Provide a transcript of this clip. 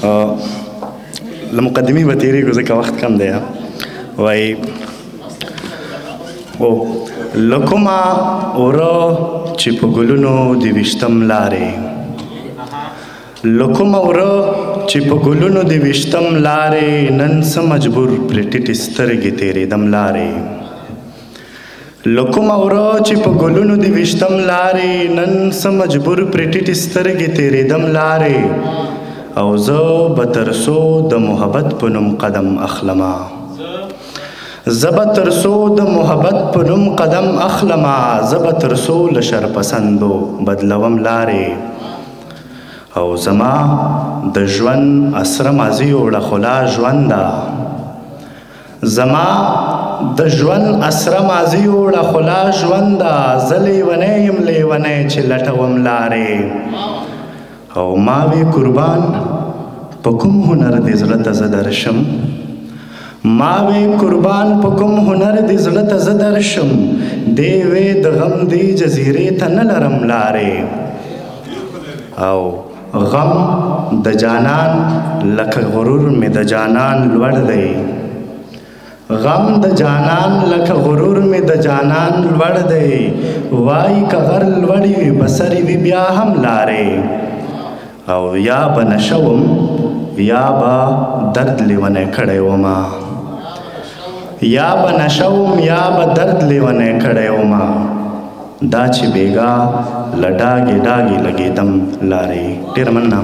له مقدمې به تېرېږو ځکه وخت کم دی. وایي له کومه وره چې په ګلونو د ویشتم لارې، له کومه وره چې په ګلونو د ویشتم لارې، نن څه مجبور پرې ټیټې سترګې تېرېدم لارې. له کومه وره چې په ګلونو د ویشتم لارې، نن څه مجبور پرې ټیټې سترګې تېرېدم لارې. او زه به تر څو د محبت په نوم قدم اخلمه، زه به تر څو د محبت په نوم قدم اخلمه، زه به تر څو له شرپسندو بدلوم لارې. او زما د ژوند اسره ماضي وړه خلا ژونده، زما د ژوند اسره ماضي وړه خلا ژونده، زه لیونی یم لیونی چې لټوم لارې. او ما وی قربان په کوم هنر دې زړه ته زه درشم، ما وی قربان په کوم هنر دې زړه ته زه درشم، دې وې د غم دې جزیرې ته نه لرم لارې. او غم د جانان لکه غرور مې د جانان لوړ دی، غم د جانان لکه غرور مې د جانان لوړ دی. وای که غر لوړی وي بسرې وي بیا هم لارې. او یا به نشوم یا به درد لیونی کړی وما، یا به نشوم یا به درد لیونی کړی وما، دا چې بیګا له ډاګې ډاګې لګېدم لارې. ډېره مننه.